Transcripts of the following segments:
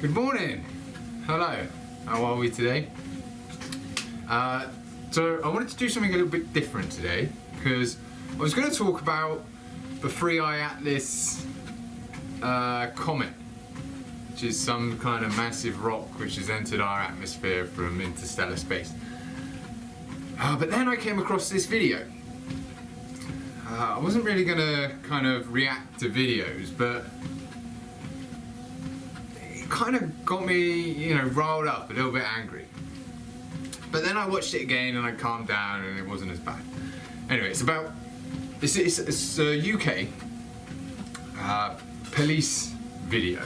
Good morning. Hello. How are we today? So I wanted to do something a little bit different today because I was going to talk about the 3i Atlas comet, which is some kind of massive rock which has entered our atmosphere from interstellar space. But then I came across this video. I wasn't really going to kind of react to videos, but it kind of got me, riled up, a little bit angry. But then I watched it again and I calmed down and it wasn't as bad. Anyway, it's a UK police video.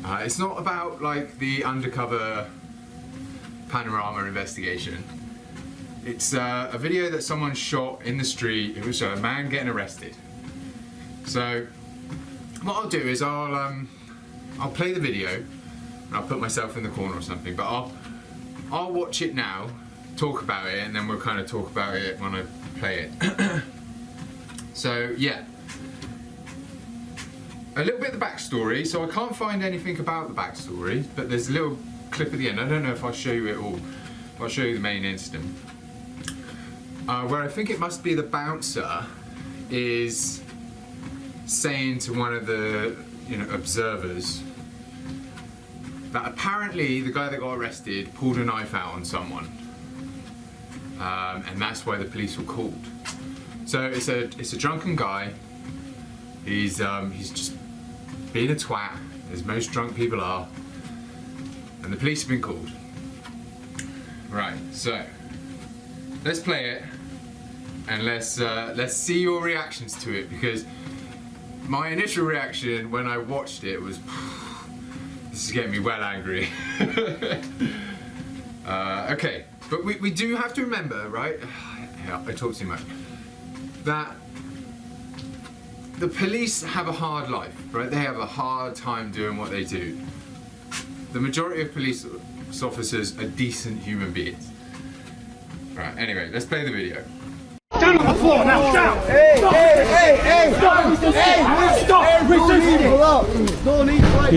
It's not about like the undercover panorama investigation. It's a video that someone shot in the street. It was a man getting arrested. So what I'll do is I'll play the video and I'll put myself in the corner or something, but I'll watch it now, talk about it, and then we'll kind of talk about it when I play it. So yeah, a little bit of the backstory. So I can't find anything about the backstory, but there's a little clip at the end. I don't know if I'll show you it all. I'll show you the main incident. Where I think it must be the bouncer is saying to one of the observers that apparently the guy that got arrested pulled a knife out on someone, and that's why the police were called. So it's a drunken guy. He's just being a twat, as most drunk people are, and the police have been called. Right, so let's play it and let's see your reactions to it, because my initial reaction when I watched it was, this is getting me well angry. Okay, but we do have to remember, right? I talk too much. That the police have a hard life, right? They have a hard time doing what they do. The majority of police officers are decent human beings. Right, anyway, let's play the video. Down on the floor now, down! Hey! Stop! Stop! No need to fight.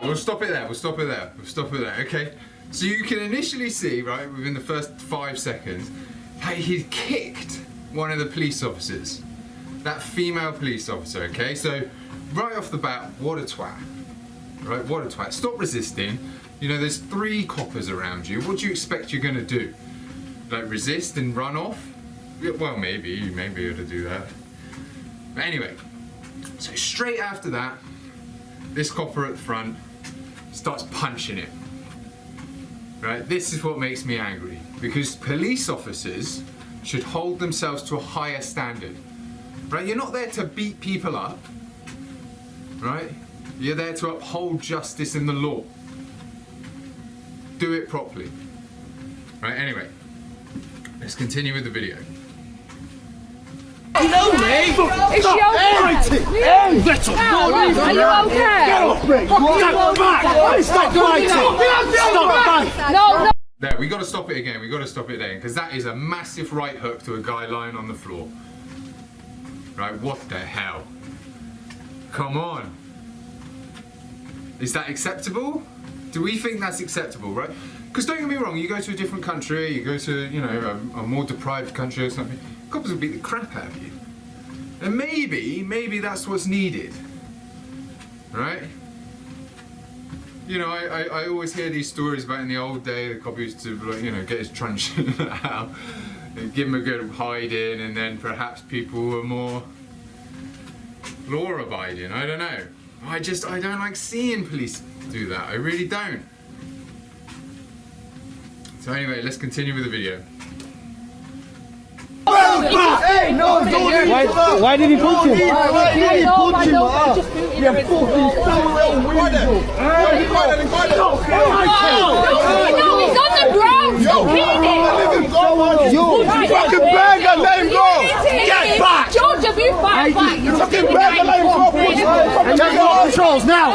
We'll stop it there, okay? So you can initially see, right, within the first 5 seconds, that he kicked one of the police officers. That female police officer, okay? So, right off the bat, what a twat. Right, what a twat. Stop resisting. There's 3 coppers around you. What do you expect you're gonna do? Like resist and run off? Yeah, well, maybe you may be able to do that. But anyway, so straight after that, this copper at the front starts punching it. Right, this is what makes me angry, because police officers should hold themselves to a higher standard. Right, you're not there to beat people up. Right, you're there to uphold justice and the law. Do it properly. Right, anyway, let's continue with the video. You know me! Is she okay? Hey! Little! Are you okay? Get off me! Stop back! Stop fighting! Stop fighting! No. There, we got to stop it again. We got to stop it again, because that is a massive right hook to a guy lying on the floor. Right, what the hell? Come on. Is that acceptable? Do we think that's acceptable, right? Because don't get me wrong, you go to a different country, you go to, a more deprived country or something, cops will beat the crap out of you. And maybe that's what's needed, right? I always hear these stories about in the old day, the cop used to, get his truncheon out, and give him a good hiding, and then perhaps people were more law-abiding, I don't know. I don't like seeing police do that, I really don't. So anyway, let's continue with the video. Hey, no, Why did he punch him? Why did he punch him? You fucking foul little weasel. No, he's on the ground. You fucking beggar, let him go. Get back! George, have you fight back? You fucking beggar, let him go. Take your controls now!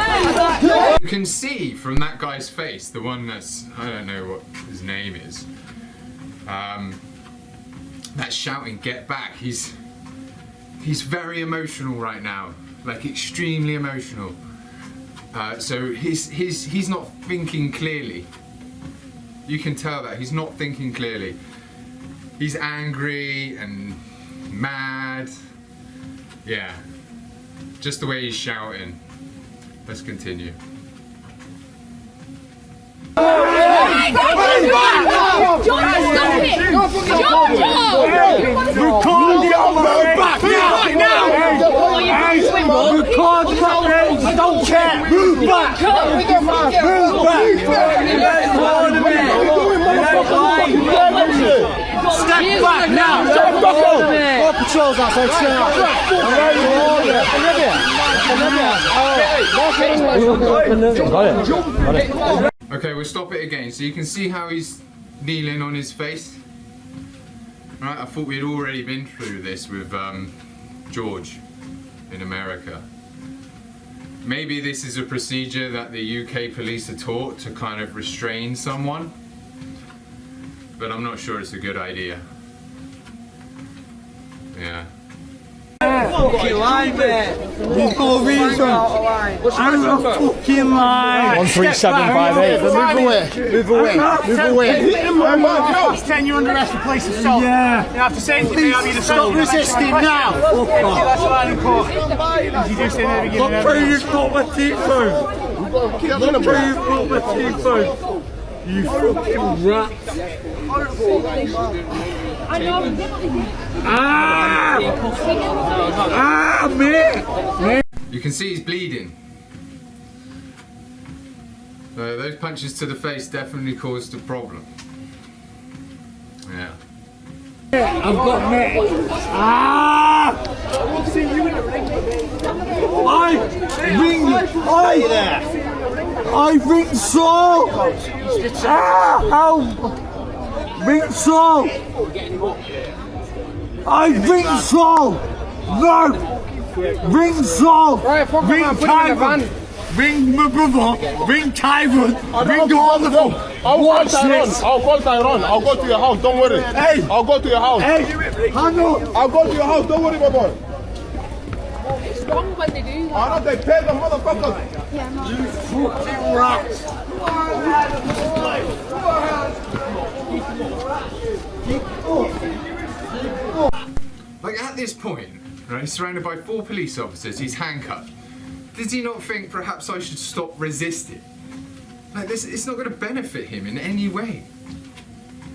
You can see from that guy's face, the one that's, I don't know what his name is, that's shouting, get back. He's very emotional right now, like extremely emotional. So he's not thinking clearly. You can tell that he's not thinking clearly. He's angry and mad. Yeah, just the way he's shouting. Let's continue. Don't care! Move back! Step back now! More patrols outside, Okay, we'll stop it again. So you can see how he's kneeling on his face. Right, I thought we'd already been through this with George in America. Maybe this is a procedure that the UK police are taught to kind of restrain someone, but I'm not sure it's a good idea. Yeah. Fucking line, mate. There's no reason. I'm a fucking line. 13758. Move away. It's 10 you're under arrest for police assault. Yeah. You have to say anything. Please stop resisting now. That's line in court. Did you do say that again? Look where you've got my teeth out. Look where you've got my teeth out. You fucking rat. Mate! You can see he's bleeding. So those punches to the face definitely caused a problem. Yeah. I've got me. I think so. Think so. I think so. No. Ring so. Ring Tyrone. Ring my brother. Ring Tyrone. Ring all of them. Watch this. I'll call Tyrone. I'll go to your house. Don't worry. Hey. I'll go to your house. Hey. Hang on. I'll go to your house. Don't worry, my boy. It's wrong when they do that. I know they pay the motherfuckers. Yeah, no. You fucking rats. Like at this point, right, he's surrounded by 4 police officers, he's handcuffed. Does he not think perhaps I should stop resisting? Like this, it's not going to benefit him in any way.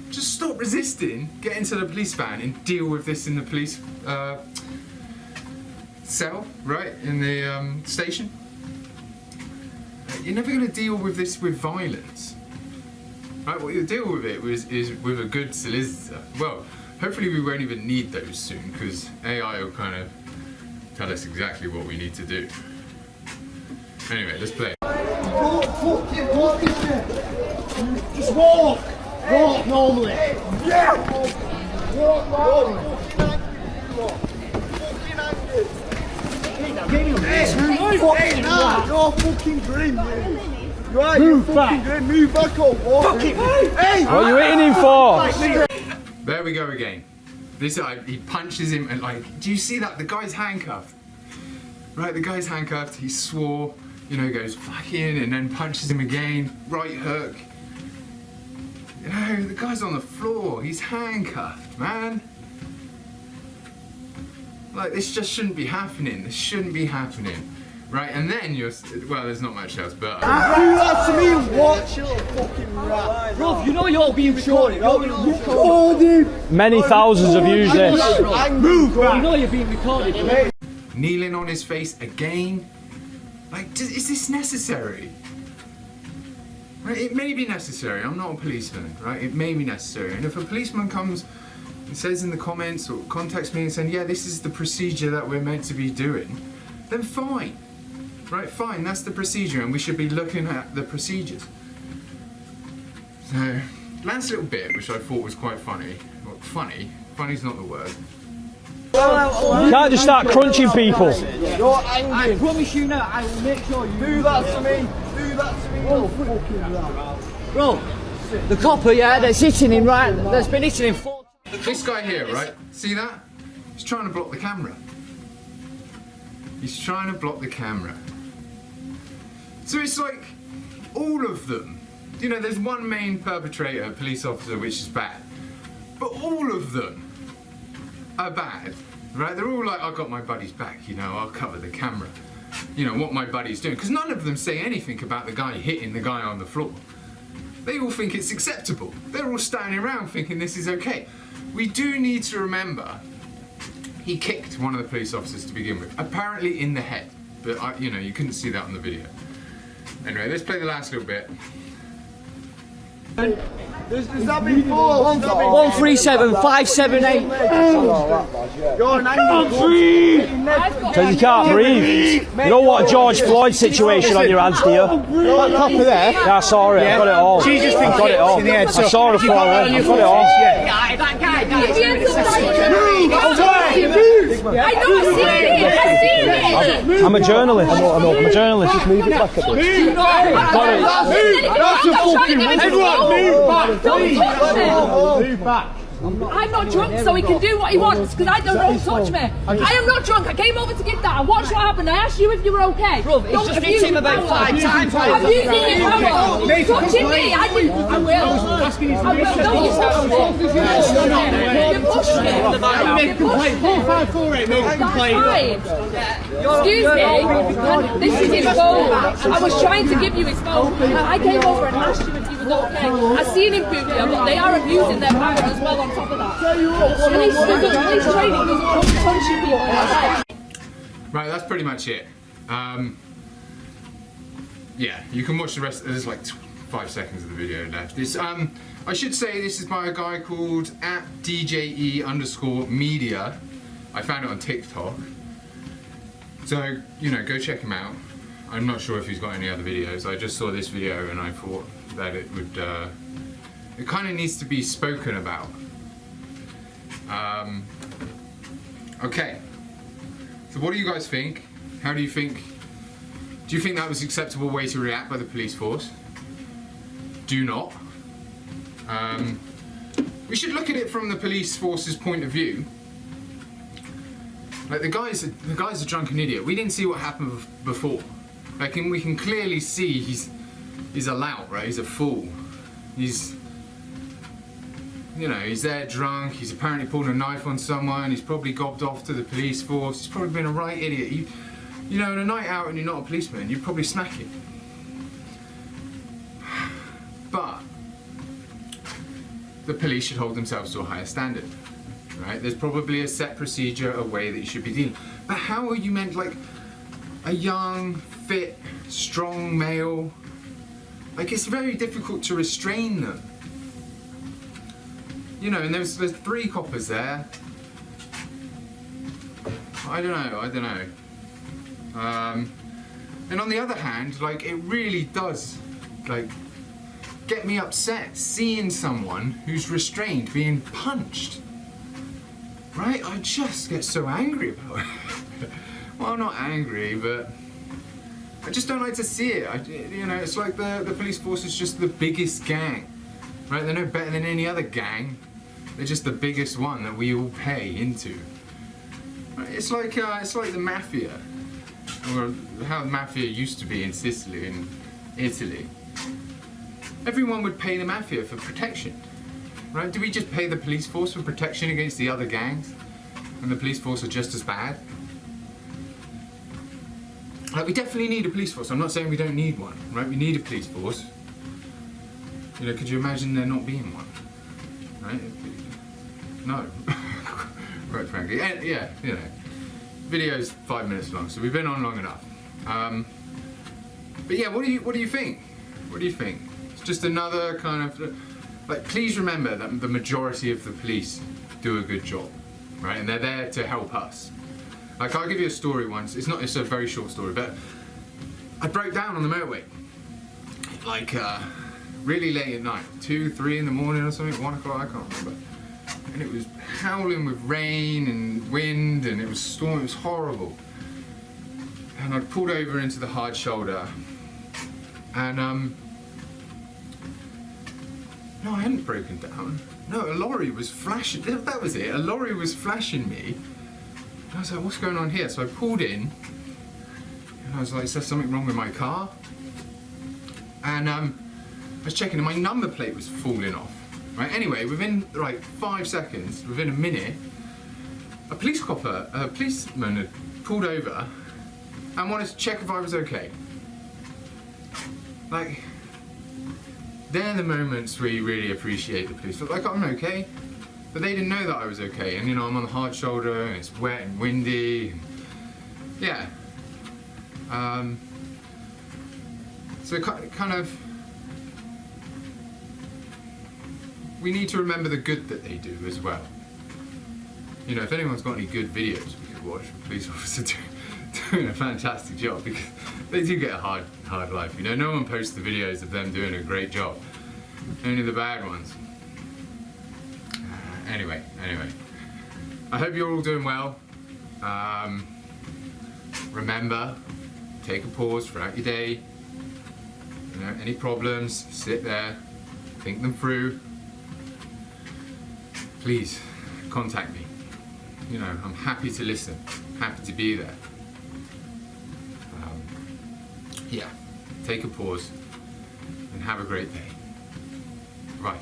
Just stop resisting, get into the police van and deal with this in the police cell, right, in the station. You're never going to deal with this with violence. Right, what you'll deal with it is with a good solicitor. Well, hopefully we won't even need those soon, because AI will kind of tell us exactly what we need to do. Anyway, let's play. Don't fucking walk in there. Just walk. Walk normally. Yeah. Walk normally. You're fucking green, right, move back. Green. Move back up. Walk. Hey. What are you hitting him for? There we go again. This he punches him and like, do you see that? The guy's handcuffed. Right, the guy's handcuffed. He swore, you know, goes fucking and then punches him again. Right hook. You know, the guy's on the floor. He's handcuffed, man. Like this just shouldn't be happening. This shouldn't be happening. Right, and then you're, well, there's not much else, but... Do that to me and watch your fucking rat. Bro, you know you're being recorded. Many thousands have used this. Move, bro. You know you're being recorded. Kneeling on his face again. Like, is this necessary? Right, it may be necessary. I'm not a policeman, right? It may be necessary. And if a policeman comes and says in the comments or contacts me and saying, yeah, this is the procedure that we're meant to be doing, then fine. Right, fine, that's the procedure and we should be looking at the procedures. So, last little bit, which I thought was quite funny. Well, funny's not the word. You can't just start crunching people. You're angry. I promise you now, I will make sure you do that to me. Do that to me. Oh, fucking rat. Bro, the copper, yeah, that's hitting him right. That's been hitting him 4 times. This guy here, right? See that? He's trying to block the camera. He's trying to block the camera. So it's like all of them. You know, there's one main perpetrator, a police officer, which is bad. But all of them are bad, right? They're all like, I got my buddy's back, you know, I'll cover the camera. You know, what my buddy's doing. Because none of them say anything about the guy hitting the guy on the floor. They all think it's acceptable. They're all standing around thinking this is okay. We do need to remember he kicked one of the police officers to begin with, apparently in the head. But, you know, you couldn't see that on the video. Anyway, let's play the last little bit. There's that before. 137 578. You're an angry. Because you can't breathe. You don't want a George Floyd situation on your hands, do you? That copper there. Yeah, I saw it. I got it all. She's just been I got it all. in the head. I saw it fall. I got it all. I know, I've seen it. I'm a journalist. I'm a journalist. Just move it back a bit. That's a fucking Everyone, move back. Don't touch me. Move back. I'm not drunk, so he can do what he wants, because I don't touch me. I am not drunk. I came over to give that. I watched what happened. I asked you if you were okay. Bro, he's just hit him about 5 times. Abusing your power. Touching me. I didn't. I will. I will. Don't you push me. Make a complaint. 4548. Make a complaint. Excuse me. This is his phone. I was trying to give you his phone. I came over and asked you if you were okay. I seen him boot you, but they are abusing their power as well on top of that. Police training doesn't punching people in the head. Right, that's pretty much it. Yeah, you can watch the rest. There's like 5 seconds of the video left. This, I should say this is by a guy called @DJE_media. I found it on TikTok. So, you know, go check him out. I'm not sure if he's got any other videos. I just saw this video and I thought that it would, it kind of needs to be spoken about. Okay. So what do you guys think? How do you think? Do you think that was an acceptable way to react by the police force? Do not. We should look at it from the police force's point of view. Like the guy's a drunken idiot. We didn't see what happened before. Like we can clearly see he's a lout, right? He's a fool. He's, you know, he's there drunk. He's apparently pulled a knife on someone. He's probably gobbed off to the police force. He's probably been a right idiot. You know, on a night out and you're not a policeman, you'd probably smack him. But the police should hold themselves to a higher standard, right? There's probably a set procedure, a way that you should be dealing. But how are you meant, like, a young, fit, strong male? Like, it's very difficult to restrain them. You know, and there's 3 coppers there. I don't know. And on the other hand, like, it really does, like, get me upset seeing someone who's restrained being punched. Right? I just get so angry about it. Well, not angry, but I just don't like to see it. You know, it's like the police force is just the biggest gang. Right? They're no better than any other gang. They're just the biggest one that we all pay into. Right? It's like the mafia. Or how the mafia used to be in Sicily and Italy. Everyone would pay the mafia for protection, right? Do we just pay the police force for protection against the other gangs? And the police force are just as bad? Like, we definitely need a police force. I'm not saying we don't need one, right? We need a police force. You know, could you imagine there not being one? Right? No. Quite frankly. And, yeah, you know. Video's 5 minutes long, so we've been on long enough. But yeah, what do you think? What do you think? It's just another kind of, like, please remember that the majority of the police do a good job, right? And they're there to help us. Like, I'll give you a story once. It's a very short story, but I broke down on the motorway, like really late at night, 2, 3 in the morning or something, 1 o'clock, I can't remember. And it was howling with rain and wind, and it was storming. It was horrible. And I pulled over into the hard shoulder, and no, I hadn't broken down. No, a lorry was flashing. That was it. A lorry was flashing me. And I was like, what's going on here? So I pulled in, And I was like, is there something wrong with my car? And I was checking and my number plate was falling off. Right? Anyway, within like 5 seconds, within a minute, a policeman had pulled over and wanted to check if I was okay. Like, they're the moments where you really appreciate the police. Like, I'm okay, but they didn't know that I was okay. And you know, I'm on the hard shoulder and it's wet and windy. And yeah. So kind of, we need to remember the good that they do as well. You know, if anyone's got any good videos we could watch, police officers doing a fantastic job, because they do get a hard life. You know, no one posts the videos of them doing a great job. Only the bad ones. Anyway. I hope you're all doing well. Remember, take a pause throughout your day. You know, any problems, sit there, think them through. Please, contact me. You know, I'm happy to listen, happy to be there. Yeah, take a pause and have a great day. Right.